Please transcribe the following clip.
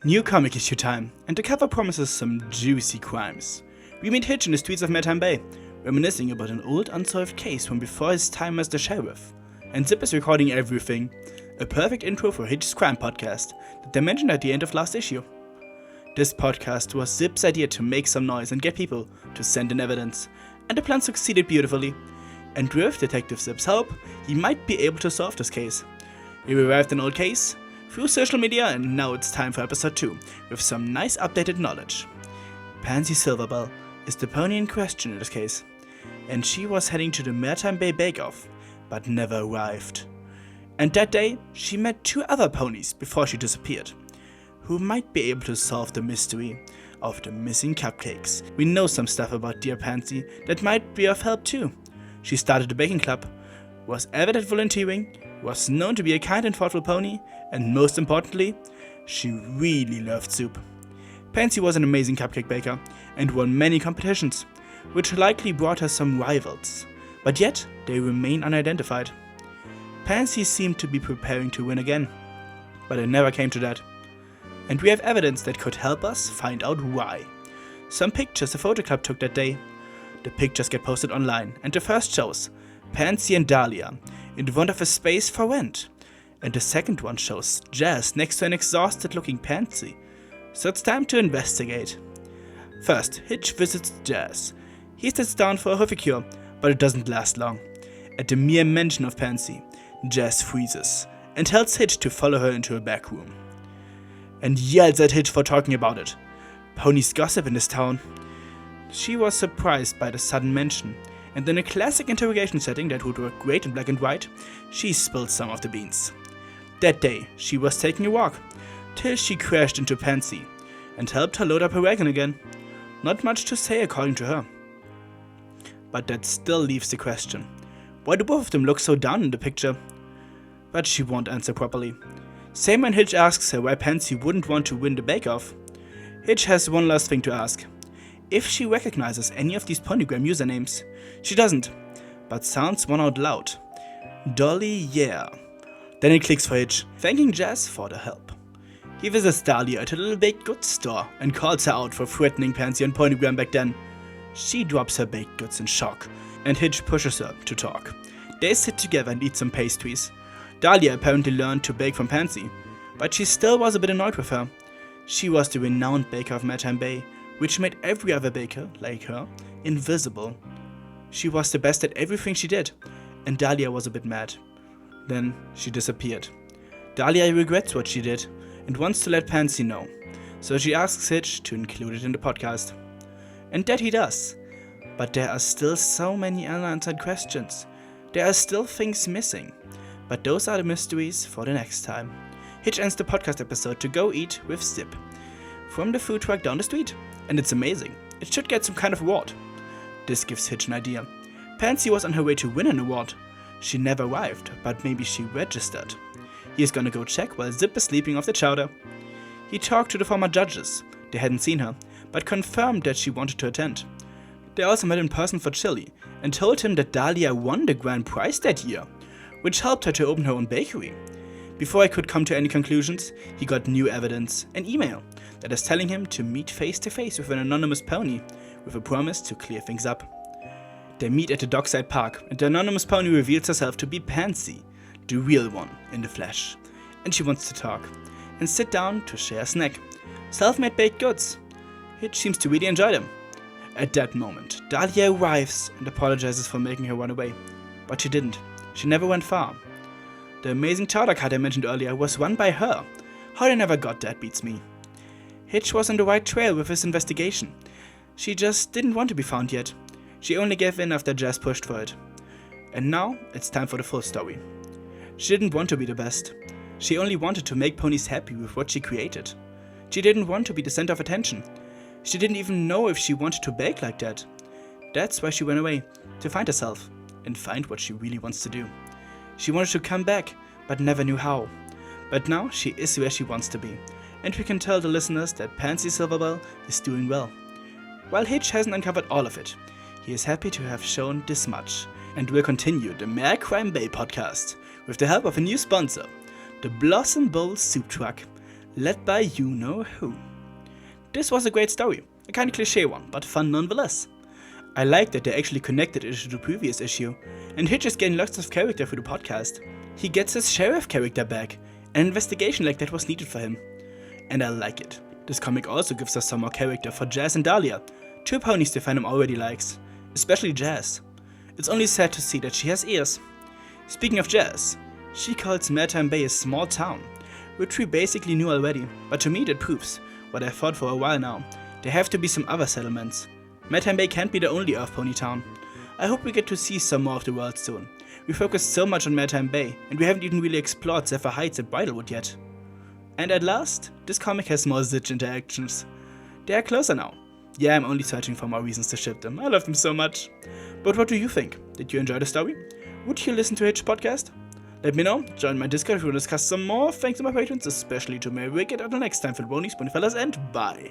New comic issue time, and the cover promises some juicy crimes. We meet Hitch in the streets of Marecrime Bay, reminiscing about an old unsolved case from before his time as the sheriff. And Zip is recording everything. A perfect intro for Hitch's Crime Podcast that they mentioned at the end of last issue. This podcast was Zip's idea to make some noise and get people to send in evidence, and the plan succeeded beautifully. And with Detective Zip's help, he might be able to solve this case. He revived an old case through social media, and now it's time for episode 2 with some nice updated knowledge. Pansy Silverbell is the pony in question in this case, and she was heading to the Marecrime Bay bake-off, but never arrived. And that day, she met 2 other ponies before she disappeared, who might be able to solve the mystery of the missing cupcakes. We know some stuff about dear Pansy that might be of help too. She started a baking club, was avid at volunteering, was known to be a kind and thoughtful pony, and most importantly, she really loved soup. Pansy was an amazing cupcake baker and won many competitions, which likely brought her some rivals, but yet they remain unidentified. Pansy seemed to be preparing to win again, but it never came to that. And we have evidence that could help us find out why. Some pictures the photo club took that day. The pictures get posted online, and the first shows Pansy and Dahlia in front of a space for rent, and the second one shows Jazz next to an exhausted looking Pansy. So it's time to investigate. First, Hitch visits Jazz. He sits down for a hoof cure, but it doesn't last long. At the mere mention of Pansy, Jazz freezes and tells Hitch to follow her into a back room, and yells at Hitch for talking about it. Ponies gossip in this town. She was surprised by the sudden mention, and in a classic interrogation setting that would work great in black and white, she spilled some of the beans. That day, she was taking a walk, till she crashed into Pansy and helped her load up her wagon again. Not much to say according to her. But that still leaves the question, why do both of them look so down in the picture? But she won't answer properly. Same when Hitch asks her why Pansy wouldn't want to win the bake-off. Hitch has one last thing to ask. If she recognizes any of these Ponygram usernames. She doesn't, but sounds one out loud. Dolly, yeah. Then it clicks for Hitch, thanking Jazz for the help. He visits Dahlia at a little baked goods store and calls her out for threatening Pansy on Ponygram back then. She drops her baked goods in shock, and Hitch pushes her to talk. They sit together and eat some pastries. Dahlia apparently learned to bake from Pansy, but she still was a bit annoyed with her. She was the renowned baker of Marecrime Bay, which made every other baker, like her, invisible. She was the best at everything she did, and Dahlia was a bit mad. Then she disappeared. Dahlia regrets what she did and wants to let Pansy know, so she asks Hitch to include it in the podcast. And that he does. But there are still so many unanswered questions. There are still things missing. But those are the mysteries for the next time. Hitch ends the podcast episode to go eat with Zip from the food truck down the street. And it's amazing. It should get some kind of award. This gives Hitch an idea. Pansy was on her way to win an award. She never arrived, but maybe she registered. He is gonna go check while Zip is sleeping off the chowder. He talked to the former judges. They hadn't seen her, but confirmed that she wanted to attend. They also met in person for chili and told him that Dahlia won the grand prize that year, which helped her to open her own bakery. Before I could come to any conclusions, he got new evidence, an email that is telling him to meet face to face with an anonymous pony with a promise to clear things up. They meet at the dockside park, and the anonymous pony reveals herself to be Pansy, the real one in the flesh, and she wants to talk and sit down to share a snack. Self-made baked goods. Hitch seems to really enjoy them. At that moment, Dahlia arrives and apologizes for making her run away, but she didn't. She never went far. The amazing chowder cart I mentioned earlier was run by her. How they never got that beats me. Hitch was on the right trail with his investigation. She just didn't want to be found yet. She only gave in after Jazz pushed for it. And now it's time for the full story. She didn't want to be the best. She only wanted to make ponies happy with what she created. She didn't want to be the center of attention. She didn't even know if she wanted to bake like that. That's why she went away, to find herself and find what she really wants to do. She wanted to come back, but never knew how. But now she is where she wants to be, and we can tell the listeners that Pansy Silverbell is doing well. While Hitch hasn't uncovered all of it, he is happy to have shown this much, and will continue the Marecrime Bay podcast with the help of a new sponsor, the Blossom Bowl Soup Truck. led by you-know-who. This was a great story, a kind of cliche one, but fun nonetheless. I like that they actually connected it to the previous issue, and Hitch is getting lots of character through the podcast. He gets his sheriff character back, an investigation like that was needed for him. And I like it. This comic also gives us some more character for Jazz and Dahlia, two ponies the fandom already likes, especially Jazz. It's only sad to see that she has ears. Speaking of Jazz, she calls Marecrime Bay a small town, which we basically knew already, but to me that proves what I've thought for a while now. There have to be some other settlements. Marecrime Bay can't be the only Earth Pony town. I hope we get to see some more of the world soon. We focused so much on Marecrime Bay, and we haven't even really explored Zephyr Heights and Bridlewood yet. And at last, this comic has more Hitch interactions. They are closer now. Yeah, I'm only searching for more reasons to ship them. I love them so much. But what do you think? Did you enjoy the story? Would you listen to Hitch Podcast? Let me know. Join my Discord if you want to discuss some more. Thanks to my patrons, especially to Maverick. And until next time, for the Bonnie Spoony fellas, and bye.